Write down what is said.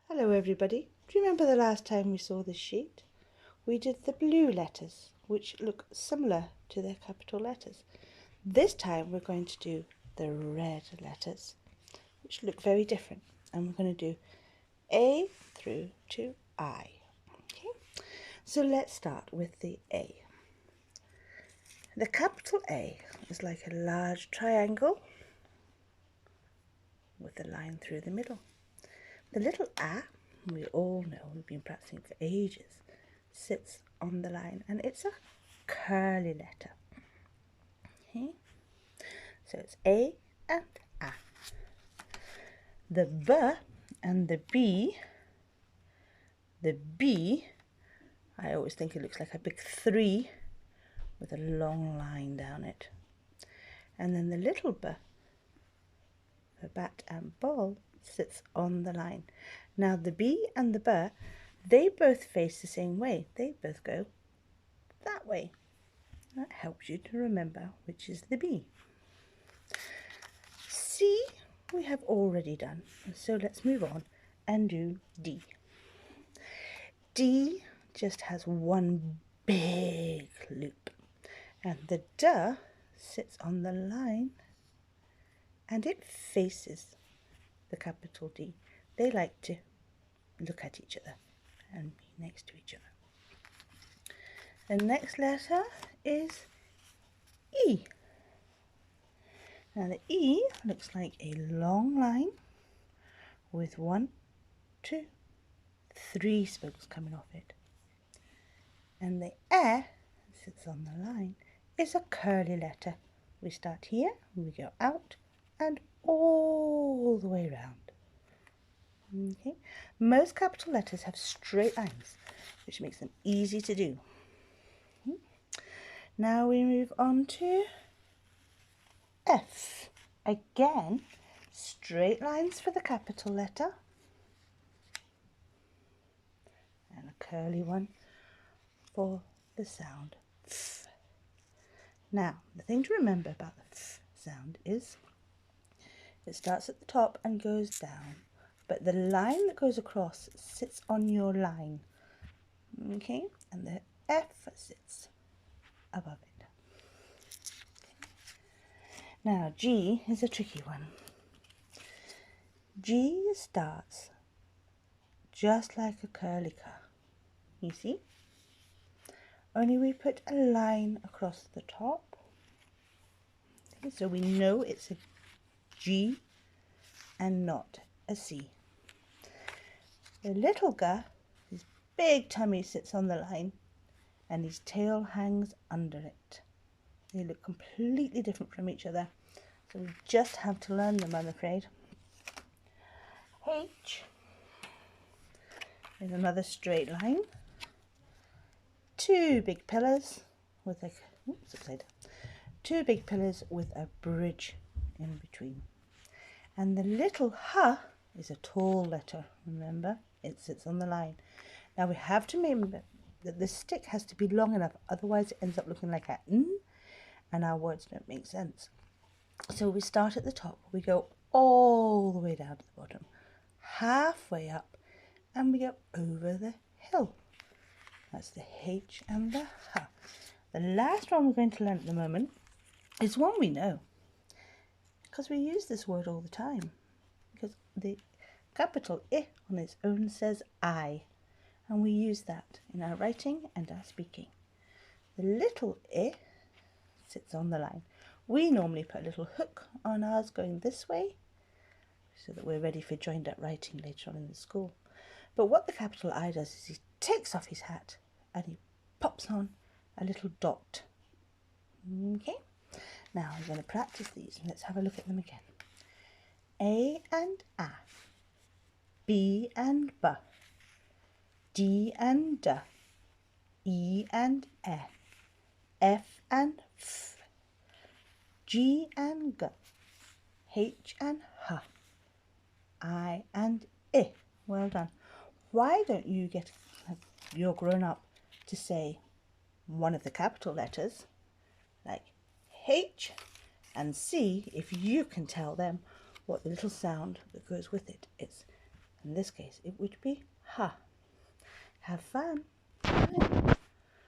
Hello everybody. Do you remember the last time we saw this sheet? We did the blue letters, which look similar to their capital letters. This time we're going to do the red letters, which look very different. And we're going to do A through to I. Okay, so let's start with the A. The capital A is like a large triangle with a line through the middle. The little A, we all know, we've been practicing for ages, sits on the line and it's a curly letter. Okay, so it's A and A. The B and the B, I always think it looks like a big 3 with a long line down it. And then the little B, the bat and ball, sits on the line. Now the B and the B, they both face the same way. They both go that way. That helps you to remember which is the B. C we have already done, so let's move on and do D. D just has one big loop, and the D sits on the line and it faces the capital D. They like to look at each other and be next to each other. The next letter is E. Now the E looks like a long line with 1, 2, 3 spokes coming off it. And the E sits on the line is a curly letter. We start here, we go out and all the way round. Okay. Most capital letters have straight lines, which makes them easy to do. Now we move on to F. Again, straight lines for the capital letter and a curly one for the sound F. Now, the thing to remember about the F sound is it starts at the top and goes down, but the line that goes across sits on your line, okay, and the F sits above it. Now G is a tricky one. G starts just like a curly car, you see, only we put a line across the top, okay, so we know it's a G and not a C. The little guy, his big tummy sits on the line and his tail hangs under it. They look completely different from each other, so we just have to learn them, I'm afraid. H is another straight line. 2 big pillars with a bridge in between. And the little H is a tall letter, remember? It sits on the line. Now we have to remember that the stick has to be long enough, otherwise it ends up looking like a N and our words don't make sense. So we start at the top, we go all the way down to the bottom, halfway up, and we go over the hill. That's the H and the H. The last one we're going to learn at the moment is one we know, because we use this word all the time, because the capital I on its own says I, and we use that in our writing and our speaking. The little I sits on the line. We normally put a little hook on ours going this way so that we're ready for joined up writing later on in the school. But what the capital I does is he takes off his hat and he pops on a little dot. Okay, now I'm going to practice these and let's have a look at them again. A and A, B and B, D and D, E and E, F and F, G and G, H and H, I and I. Well done. Why don't you get, you're grown up, to say one of the capital letters, like H and C, if you can tell them what the little sound that goes with it is. In this case, it would be ha. Have fun. Bye.